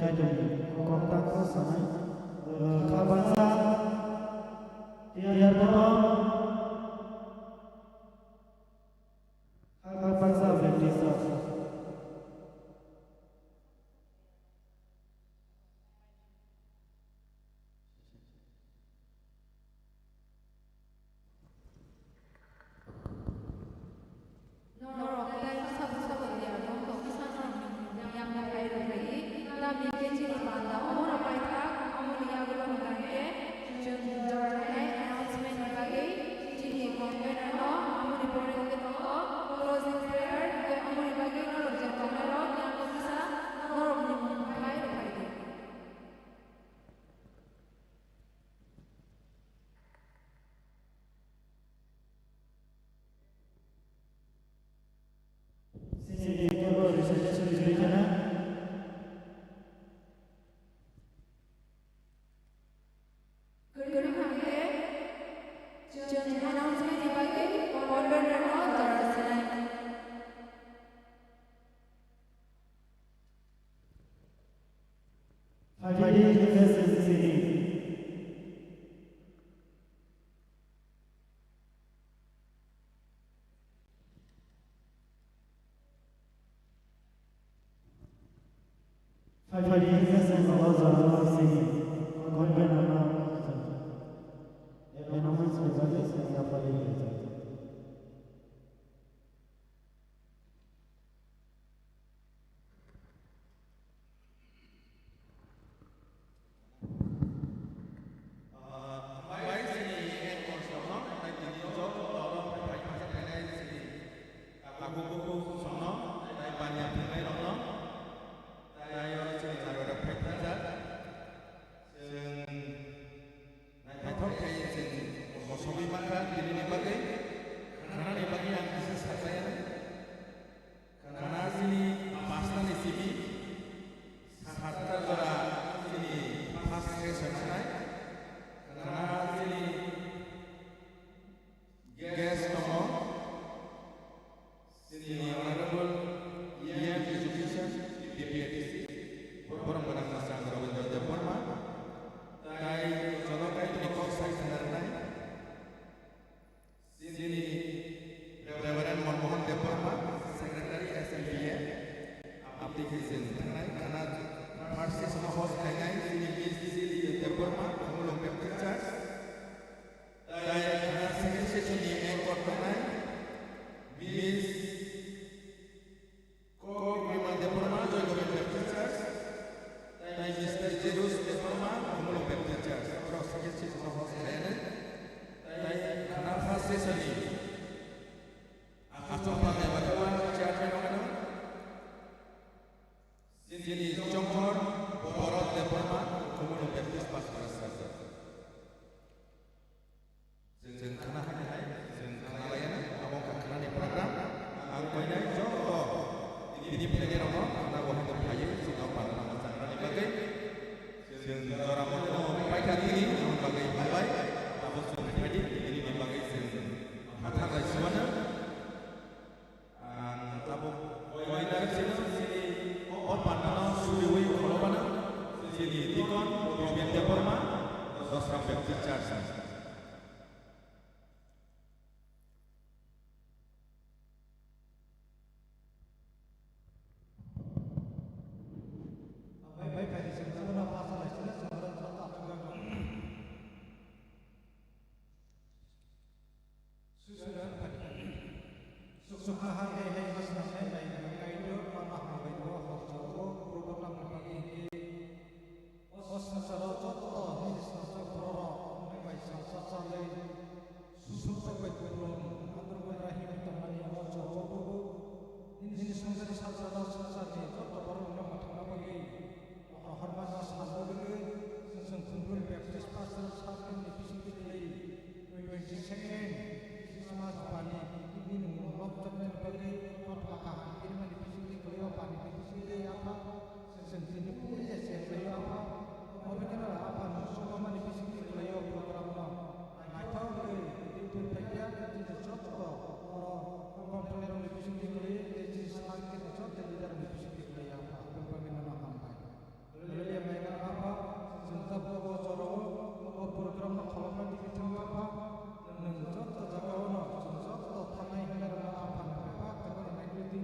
S2: kader kontak sana kabasa tiar potong kabasa berdesa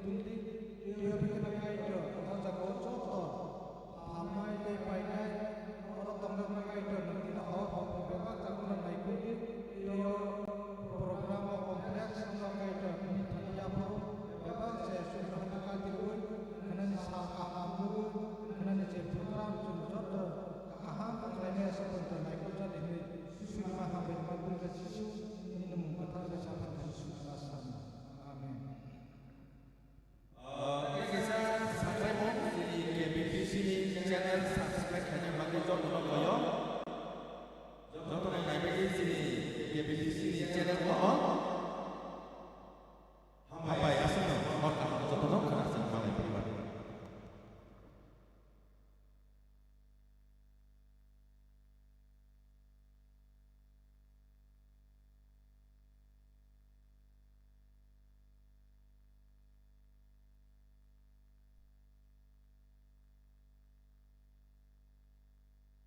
S8: tundi iyo bikana kaito ata ko choto amai le painai oro tongga kaito nanti na ho ho beba takuna nai kundi iyo program kompleks tongga kaito ni thania pro beba se sunna ka tiun kana ni sa ka amu kana ni che program chun joto aha kana sa punta nai ko jat ni sunna ha be ma gun ka sisu ni namu kata ka sa ka sunna sa amen.
S10: channel subscribe hanya bagi job untuk koyo. Job untuk naik bagi sini, KBBC channel ko. Apa ya asal no? Maka job untuk kerana sama lain pribadi.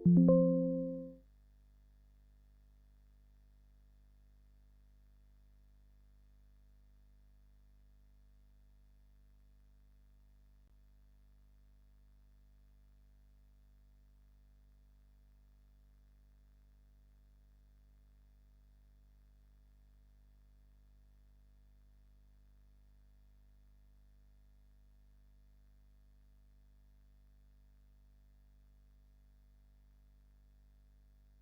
S11: Thank you.